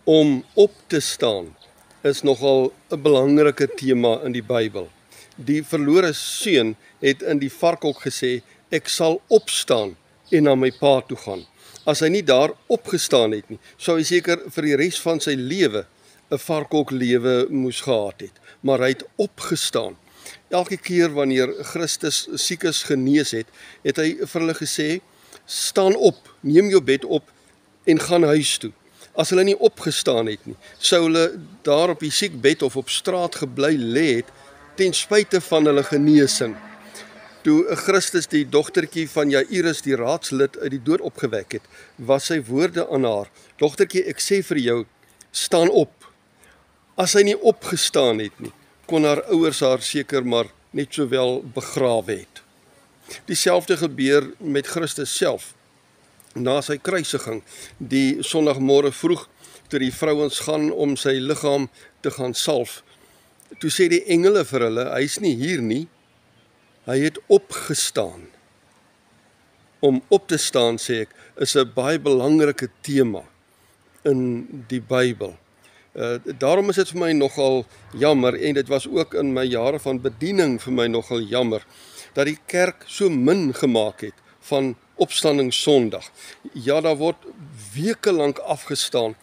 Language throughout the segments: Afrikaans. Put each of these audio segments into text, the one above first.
Om op te staan is nogal 'n belangrike tema in die Bybel. Die verlore seun het in die varkhok gesê, ek sal opstaan en na my pa toe gaan. As hy nie daar opgestaan het nie, sou hy seker vir die res van sy lewe 'n varkhoklewe moes gehad het, maar hy het opgestaan. Elke keer wanneer Christus siekes genees het, het hy vir hulle gesê, staan op, neem jou bed op en gaan huis toe. As hulle nie opgestaan het nie, sou hulle daar op die siekbed of op straat gebly lê het, ten spyte van hulle genesing. Toe Christus die dogtertjie van Jairus, die raadslid, uit die dood opgewek het, was sy woorde aan haar, dogtertjie, ek sê vir jou, staan op. As hy nie opgestaan het nie, kon haar ouers haar seker maar net sowel begrawe het. Dieselfde gebeur met Christus self. Na sy kruisiging, die Sondagmôre vroeg, toe die vrouens gaan om sy liggaam te gaan salf, toe sê die engele vir hulle, hy is nie hier nie, hy het opgestaan. Om op te staan, sê ek, is 'n baie belangrike tema in die Bybel. Daarom is dit vir my nogal jammer, en dit was ook in my jare van bediening vir my nogal jammer, dat die kerk so min gemaak het van Opstanding Sondag. Ja, daar word weke lank afgestaan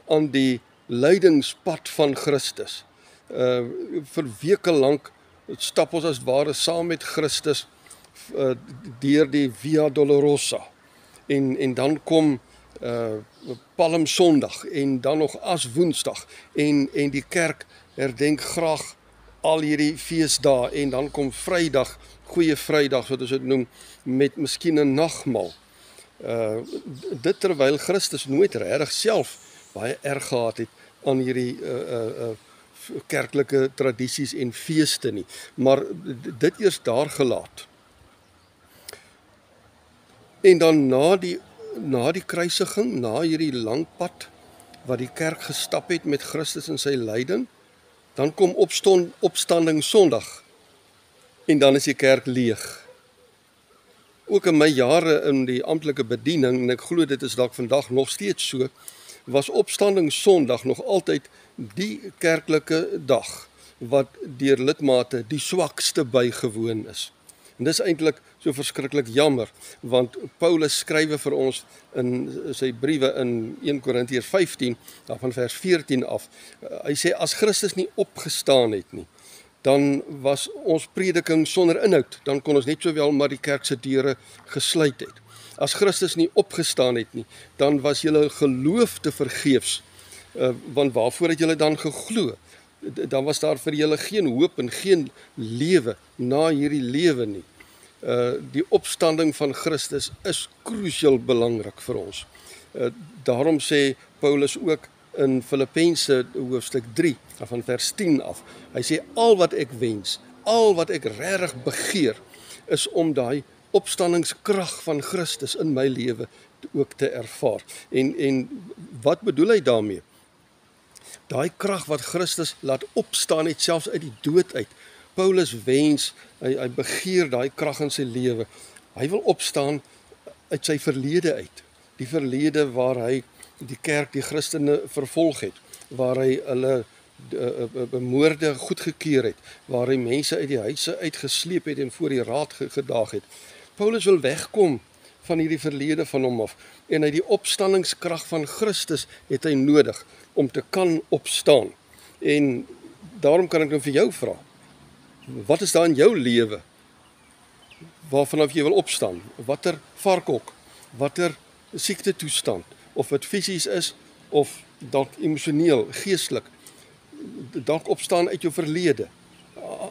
aan die lydingspad van Christus. Vir weke lank stap ons as ware saam met Christus deur die Via Dolorosa. En dan kom Palm Sondag en dan nog As Woensdag en die kerk herdenk graag al hierdie feesdae en dan kom Vrydag, Goeie Vrydag, wat ons dit noem, met miskien 'n nagmaal. Dit terwyl Christus nooit regtig self baie erg gehad het aan hierdie kerklike tradisies en feeste nie, maar dit eers daar gelaat. En dan na die kruisiging, na hierdie lang pad wat die kerk gestap het met Christus in sy lyding, dan kom Opstanding Sondag en dan is die kerk leeg. Ook in my jare in die amptelike bediening, en ek glo dit is dalk vandag nog steeds so, was Opstanding Sondag nog altyd die kerklike dag wat deur lidmate die swakste bygewoon is. En dis eintlik so verskriklik jammer, want Paulus skrywe vir ons in sy briewe in 1 Korintiërs 15, van vers 14 af. Hy sê, as Christus nie opgestaan het nie, dan was ons prediking sonder inhoud, dan kon ons net sowel maar die kerk se deure gesluit het. As Christus nie opgestaan het nie, dan was julle geloof te vergeefs, want waarvoor het julle dan geglo? Dan was daar vir julle geen hoop en geen lewe na hierdie lewe nie. Die opstanding van Christus is krusial belangrik vir ons. Daarom sê Paulus ook in Filippense hoofstuk 3, van vers 10 af, hy sê, al wat ek wens, al wat ek regtig begeer, is om daai opstandingskrag van Christus in my lewe ook te ervaar. En wat bedoel hy daarmee? Daai krag wat Christus laat opstaan het, selfs uit die dood uit. Paulus wens, hy begeer daai krag in sy lewe. Hy wil opstaan uit sy verlede uit. Die verlede waar hy die kerk, die Christene vervolg het, waar hy hulle moorde goedgekeur het, waar hy mense uit die huise uitgesleep het en voor die raad gedaag het. Paulus wil wegkom van hierdie verlede van hom af, en hy die opstandingskrag van Christus het hy nodig om te kan opstaan. En daarom kan ek nou vir jou vra, wat is daar in jou lewe waarvanaf jy wil opstaan? Watter varkhok, watter siektetoestand, of het fisies is, of dalk emosioneel, geestelik, dalk opstaan uit jou verlede,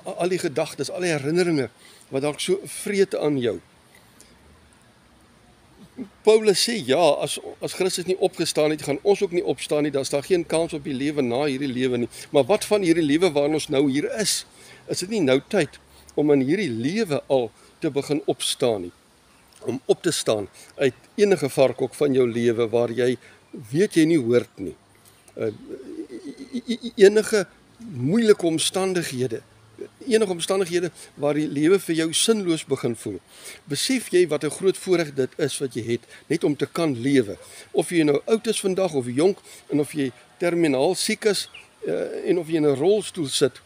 al die gedagtes, al die herinneringe, wat dalk so vreet aan jou. Paulus sê, ja, as Christus nie opgestaan het, gaan ons ook nie opstaan nie, dan is daar geen kans op die lewe na hierdie lewe nie. Maar wat van hierdie lewe waarin ons nou hier is? Is dit nie nou tyd om in hierdie lewe al te begin opstaan nie? Om op te staan uit enige varkhok van jou lewe waar jy weet jy nie hoort nie. Enige moeilike omstandighede, enige omstandighede waar die lewe vir jou sinloos begin voel. Besef jy wat 'n groot voorreg dit is wat jy het, net om te kan lewe. Of jy nou oud is vandag of jonk, en of jy terminaal siek is, en of jy in 'n rolstoel sit,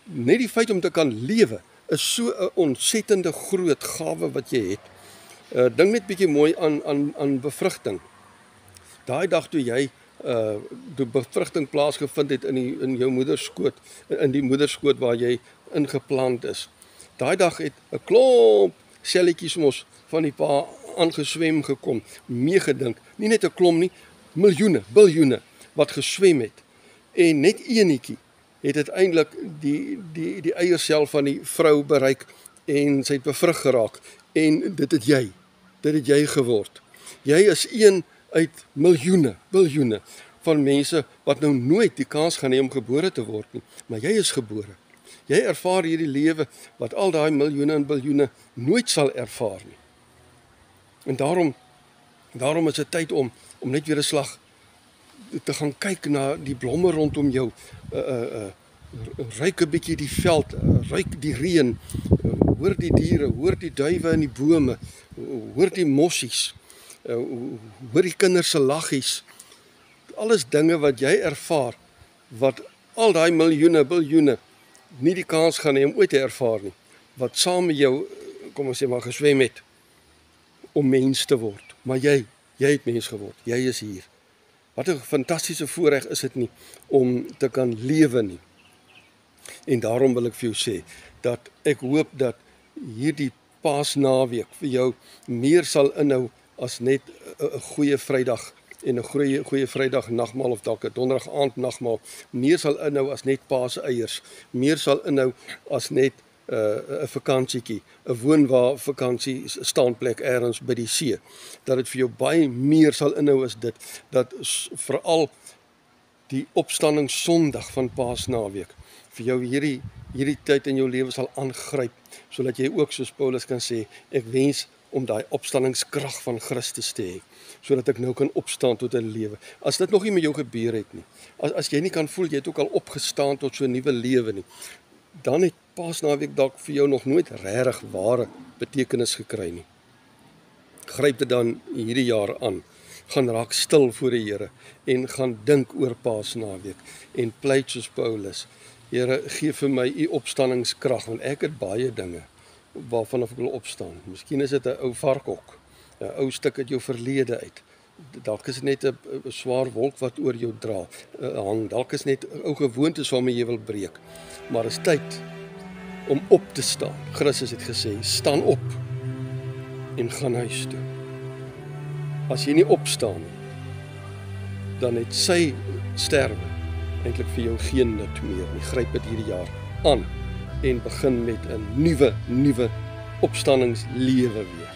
net die feit om te kan lewe, is so 'n ontsettende groot gawe wat jy het. Dink net bietjie mooi aan bevrugting. Daai dag toe jy die bevrugting plaasgevind het in jou moederskoot, in die moederskoot waar jy ingeplant is. Daai dag het 'n klomp selletjies mos van die pa aangeswem gekom, meegedink, nie net 'n klomp nie, miljoene, biljoene wat geswem het. En net eenetjie het uiteindelik die eiersel van die vrou bereik en sy het bevrug geraak, en dit het jy geword. Jy is een uit miljoene, biljoene van mense wat nou nooit die kans gaan hê om gebore te word nie, maar jy is gebore. Jy ervaar hierdie lewe wat al daai miljoene en biljoene nooit sal ervaar nie. En daarom is dit tyd om net weer 'n slag te gaan kyk na die blomme rondom jou, ruik 'n bietjie die veld, ruik die reën, hoor die diere, hoor die duwe in die bome, hoor die mossies, hoor die kinders se laggies. Alles dinge wat jy ervaar, wat al daai miljoene, biljoene nie die kans gaan hê om ooit te ervaar nie, wat saam met jou, kom ons sê maar, geswem het om mens te word. Maar jy het mens geword, jy is hier. Wat 'n fantastiese voorreg is dit nie om te kan lewe nie. En daarom wil ek vir jou sê dat ek hoop dat hierdie Paasnaweek vir jou meer sal inhou as net 'n goeie Vrydag en 'n goeie Vrydag nagmaal of dalk 'n Donderdag aand nagmaal. Meer sal inhou as net Paaseiers. Meer sal inhou as net 'n vakansietjie, 'n woonwa vakansie staanplek ergens by die see. Dat dit vir jou baie meer sal inhou as dit, dat veral die opstanding Sondag van Paasnaweek vir jou hierdie tyd in jou lewe sal aangryp, sodat jy ook soos Paulus kan sê, ek wens om daai opstandingskrag van Christus te hê, sodat ek nou kan opstaan tot 'n lewe. As dit nog nie met jou gebeur het nie, as jy nie kan voel jy het ook al opgestaan tot so 'n nuwe lewe nie, dan het Paasnaweek dalk vir jou nog nooit regtig ware betekenis gekry nie. Gryp dit dan hierdie jaar aan. Gaan raak stil voor die Here en gaan dink oor Paasnaweek en pleit soos Paulus. Here, gee vir my u opstandingskrag, want ek het baie dinge waarvan ek wil opstaan. Miskien is dit 'n ou varkhok, 'n ou stuk uit jou verlede uit. Dalk is dit net 'n swaar wolk wat oor jou hang. Dalk is net 'n ou gewoontes waarmee jy wil breek. Maar is tyd om op te staan. Christus het gesê, staan op en gaan huis toe. As jy nie opstaan nie, dan het sy sterwe eintlik vir jou geen nut meer nie. Gryp dit hierdie jaar aan en begin met 'n nuwe opstandingslewe weer.